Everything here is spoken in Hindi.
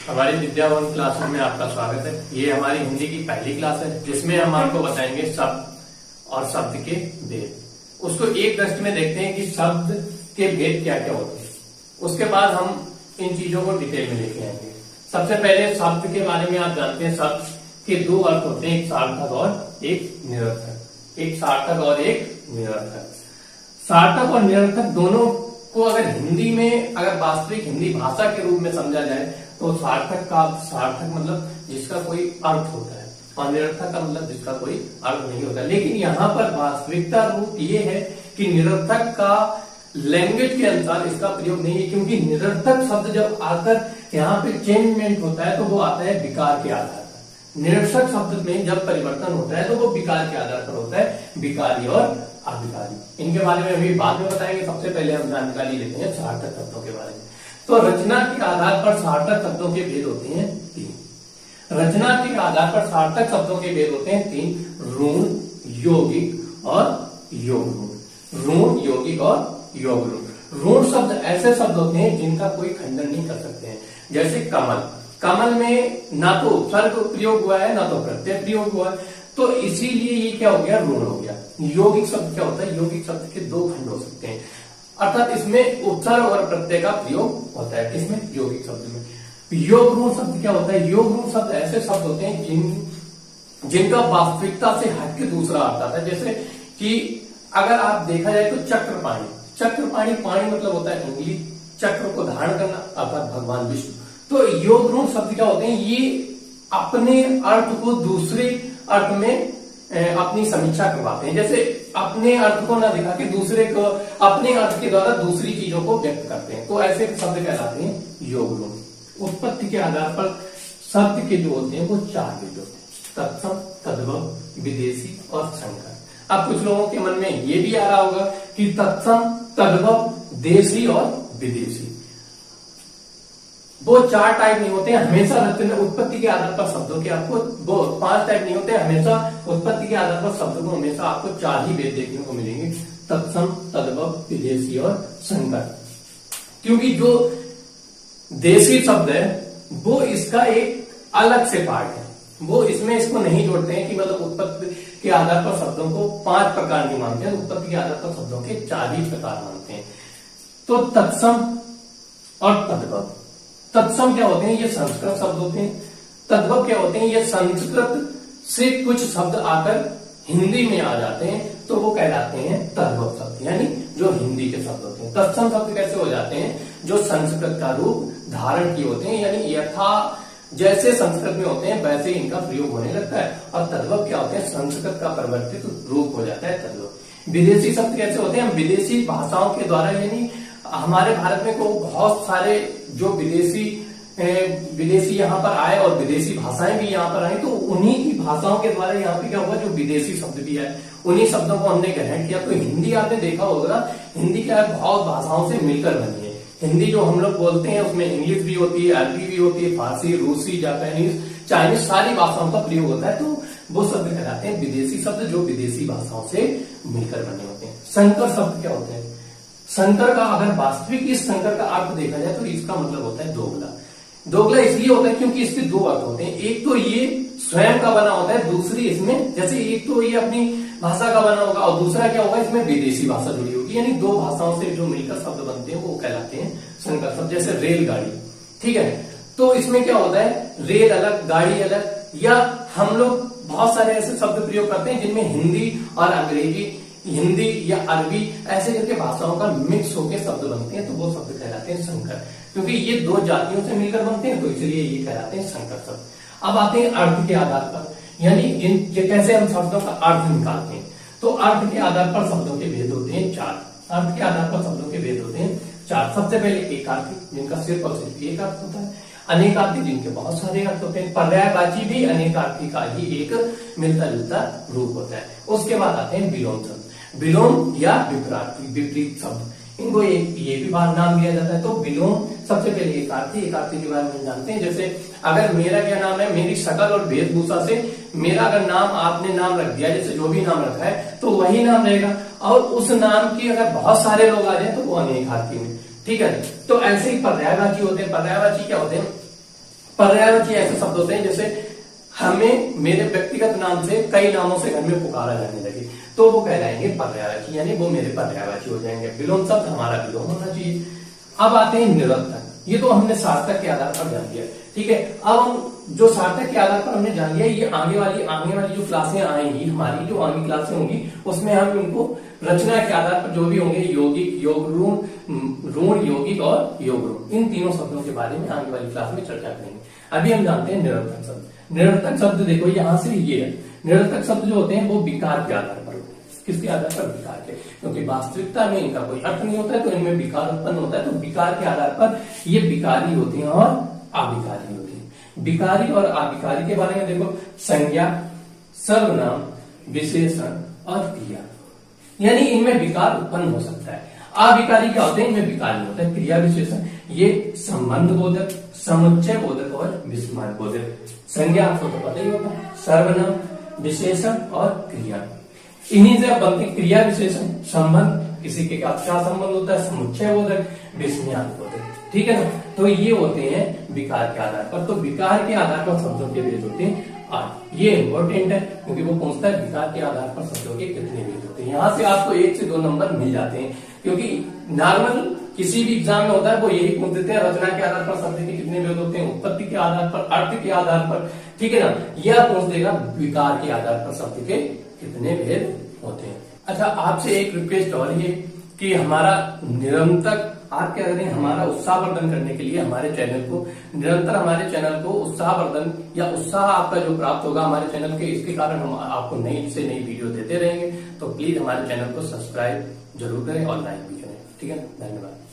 हमारी विद्यावन क्लासेस में आपका स्वागत है। ये हमारी हिंदी की पहली क्लास है जिसमें हम आपको बताएंगे शब्द और शब्द के भेद। उसको एक दृष्टि में देखते हैं कि शब्द के भेद क्या क्या होते हैं, उसके बाद हम इन चीजों को डिटेल में लेके आएंगे। सबसे पहले शब्द के बारे में आप जानते हैं, शब्द के दो अर्थ होते हैं, एक सार्थक और एक निरर्थक। एक सार्थक और एक निरर्थक। सार्थक और निरर्थक दोनों को अगर हिंदी में, अगर वास्तविक हिंदी भाषा के रूप में समझा जाए तो सार्थक मतलब जिसका कोई अर्थ होता है और निरर्थक का मतलब जिसका कोई अर्थ नहीं होता। लेकिन यहाँ पर वास्तविकता रूप ये है कि निरर्थक का लैंग्वेज के अनुसार इसका प्रयोग नहीं है, क्योंकि निरर्थक शब्द जब आकर यहाँ पे चेंजमेंट होता है तो वो आता है विकार के आधार पर। निरर्थक शब्द में जब परिवर्तन होता है तो वो विकार के आधार पर होता है, विकारी और अविकारी। इनके बारे में अभी बाद में बताएंगे। सबसे पहले हम जानकारी लेते हैं सार्थक शब्दों के बारे में। तो रचना के आधार पर सार्थक शब्दों के भेद होते हैं तीन। रचना के आधार पर सार्थक शब्दों के भेद होते हैं तीन: ऋण, यौगिक और योग। ऋण, यौगिक और योग। ऋण शब्द ऐसे शब्द होते हैं जिनका कोई खंडन नहीं कर सकते हैं। जैसे कमल, कमल में ना तो उपसर्ग प्रयोग हुआ है ना तो प्रत्यय प्रयोग हुआ है, तो इसीलिए ये क्या हो गया, ऋण हो गया। यौगिक शब्द क्या होता है, यौगिक शब्द के दो खंड हो सकते हैं, अर्थात इसमें उपसर्ग और प्रत्यय का प्रयोग होता है। इसमें यौगिक शब्द में योग ऋण शब्द क्या होता है, योग ऋण शब्द ऐसे शब्द होते हैं जिनका वास्तविकता से हटके दूसरा अर्थ आता है। जैसे कि अगर आप देखा जाए तो चक्रपाणी, चक्रपाणी, पाणी मतलब होता है उंगली, चक्र को धारण करना अर्थात भगवान विष्णु। तो योग ऋण शब्द क्या होते हैं, ये अपने अर्थ को दूसरे अर्थ में अपनी समीक्षा करवाते हैं। जैसे अपने अर्थ को ना दिखा के दूसरे को अपने अर्थ के द्वारा दूसरी चीजों को व्यक्त करते हैं, तो ऐसे शब्द कहलाते हैं योग ऋण। उत्पत्ति के आधार पर शब्द के जो होते हैं वो चार भेद होते हैं: तत्सम, तद्भव, विदेशी और संकर। अब कुछ लोगों के मन में ये भी आ रहा होगा कि तत्सम, तद्भव, देशी और विदेशी, वो चार टाइप नहीं होते हैं हमेशा। रचना उत्पत्ति के आधार पर शब्दों के आपको वो पांच टाइप नहीं होते हैं हमेशा। उत्पत्ति के आधार पर शब्दों को हमेशा आपको चार ही भेद देखने को मिलेंगे: तत्सम, तद्भव, विदेशी और संकर। क्योंकि जो देशी शब्द है वो इसका एक अलग से पार्ट है, वो इसमें इसको नहीं जोड़ते हैं कि मतलब उत्पत्ति के आधार पर शब्दों को पांच प्रकार की मानते हैं, उत्पत्ति के आधार पर शब्दों के चार ही प्रकार मानते हैं। तो तत्सम और तद्भव, तत्सम क्या होते हैं, ये संस्कृत शब्द होते हैं। तद्भव क्या होते हैं, ये संस्कृत से कुछ शब्द आकर हिंदी में आ जाते हैं, तो वो कहलाते हैं तद्भव शब्द, यानी जो हिंदी के शब्द होते हैं। तत्सम शब्द कैसे हो जाते हैं, जो संस्कृत का रूप धारण किए होते हैं, यानी यथा जैसे संस्कृत में होते हैं वैसे इनका प्रयोग होने लगता है। और तद्भव क्या होते हैं, संस्कृत का परिवर्तित रूप हो जाता है तद्भव। विदेशी शब्द कैसे होते हैं, विदेशी भाषाओं के द्वारा, यानी हमारे भारत में को बहुत सारे जो विदेशी यहाँ पर आए और विदेशी भाषाएं भी यहाँ पर आई, तो उन्हीं की भाषाओं के द्वारा यहाँ पे क्या हुआ, जो विदेशी शब्द भी आए उन्हीं शब्दों को हमने ग्रहण किया। तो हिंदी आपने देखा होगा, हिंदी क्या है, बहुत भाषाओं से मिलकर बनी है। हिंदी जो हम लोग बोलते हैं उसमें इंग्लिश भी होती है, अरबी भी होती है, फारसी, रूसी, जापानीज, चाइनीज, सारी भाषाओं का प्रयोग होता है। तो वो शब्द कहलाते हैं विदेशी शब्द, जो विदेशी भाषाओं से मिलकर बने होते हैं। संकर शब्द क्या होते हैं, संकर का अगर वास्तविक इस संकर का अर्थ देखा जाए तो इसका मतलब होता है दोगला। दोगला इसलिए होता है क्योंकि इसके दो अर्थ होते हैं, एक तो ये स्वयं का बना होता है, दूसरी इसमें, जैसे एक तो ये अपनी भाषा का बना होगा और दूसरा क्या होगा, इसमें विदेशी भाषा जुड़ी होगी, यानी दो भाषाओं से जो मिलकर शब्द बनते हैं वो कहलाते हैं संकर शब्द। जैसे रेलगाड़ी, ठीक है, तो इसमें क्या होता है, रेल अलग, गाड़ी अलग, या हम लोग बहुत सारे ऐसे शब्द प्रयोग करते हैं जिनमें हिंदी और अंग्रेजी, हिंदी या अरबी ऐसे करके भाषाओं का मिक्स होकर शब्द बनते हैं, तो वो शब्द कहलाते हैं संकर। क्योंकि ये दो जातियों से मिलकर बनते हैं तो इसलिए ये कहलाते हैं संकर शब्द। अब आते हैं अर्थ के आधार पर, यानी कैसे हम शब्दों का अर्थ निकालते हैं। तो अर्थ के आधार पर शब्दों के भेद होते हैं चार। अर्थ के आधार पर शब्दों के भेद होते हैं चार। सबसे पहले एकार्थी, जिनका सिर्फ और सिर्फ एक अर्थ होता है। अनेकार्थी, जिनके बहुत सारे अर्थ होते हैं। पर्यायवाची भी अनेकार्थी का ही एक मिलता जुलता रूप होता है। उसके बाद आते हैं विलोम शब्द, विलोम या विपरीत शब्द, इनको ये भी नाम दिया जाता है। तो विलोम सबसे पहले एकार्थी, एकार्थी के बारे में जानते हैं। जैसे अगर मेरा क्या नाम है, मेरी शकल और वेशभूषा से मेरा अगर नाम आपने नाम रख दिया, जैसे जो भी नाम रखा है तो वही नाम रहेगा, और उस नाम की अगर बहुत सारे लोग आ जाए तो वो अनेकार्थी में, ठीक है। तो ऐसे ही पर्यायवाची होते हैं। पर्यायवाची क्या होते हैं, पर्यायवाची ऐसे शब्द होते हैं जैसे हमें मेरे व्यक्तिगत नाम से कई नामों से घर में पुकारा जाने लगे, तो वो कहलाएंगे पर्यायवाची, यानी वो मेरे पर्यायवाची हो जाएंगे। विलोम शब्द हमारा विलोम होना चाहिए। अब आते हैं निरर्थक। ये तो हमने सार्थक के आधार पर जान लिया, ठीक है। अब हम जो सार्थक के आधार पर हमने जान लिया, ये आगे वाली जो क्लासें आएंगी, हमारी जो आगे क्लासें होंगी, उसमें हम इनको रचना के आधार पर जो भी होंगे, यौगिक, योग ऋण, यौगिक और योग ऋण, इन तीनों शब्दों के बारे में आगे वाली क्लास में चर्चा करेंगे। अभी हम जानते हैं निरर्थक शब्द। निरर्थक शब्द देखो यहाँ से ये है, निरर्थक शब्द जो होते हैं वो विकार के आधार पर होते हैं। किसके आधार पर? विकार के, क्योंकि वास्तविकता में इनका कोई अर्थ नहीं होता है, तो इनमें विकार उत्पन्न होता है, तो विकार के आधार पर ये विकारी होते हैं और अविकारी होते हैं। विकारी और अविकारी के बारे में देखो, संज्ञा, सर्वनाम, विशेषण और क्रिया, यानी इनमें विकार उत्पन्न हो सकता है। अविकारी क्या होते हैं? इनमें विकार नहीं होता है। क्रिया विशेषण ये संबंध बोधक, समुच्चय बोधक और विस्मय बोधक। संज्ञा आपको तो पता ही होगा, सर्वनाम, विशेषण और क्रिया, इन्हीं से बनते। क्रिया विशेषण, संबंध, किसी के साथ क्या संबंध होता है, समुच्चय बोधक, विस्मयात्मक बोधक, ठीक है ना। तो ये होते हैं विकार के आधार पर। तो विकार के आधार पर शब्दों के भेद होते हैं आठ। ये इंपॉर्टेंट है क्योंकि वो पूछता है विकार के आधार पर शब्दों के कितने भेद होते हैं। यहाँ से आपको 1 से 2 नंबर मिल जाते हैं, क्योंकि नॉर्मल किसी भी एग्जाम में होता है वो यही पूछ देते हैं, रचना के आधार पर शब्द के कितने भेद होते हैं, उत्पत्ति के आधार पर, अर्थ के आधार पर, ठीक है ना। यह पूछ देगा विकार के आधार पर शब्द के कितने भेद होते हैं। अच्छा, आपसे एक रिक्वेस्ट और ये कि हमारा निरंतर आप क्या करें, हमारा उत्साहवर्धन करने के लिए हमारे चैनल को निरंतर, हमारे चैनल को उत्साहवर्धन या उत्साह आपका जो प्राप्त होगा हमारे चैनल के, इसके कारण हम आपको नई से नई वीडियो देते रहेंगे। तो प्लीज हमारे चैनल को सब्सक्राइब जरूर करें और लाइक भी करें, ठीक है। धन्यवाद।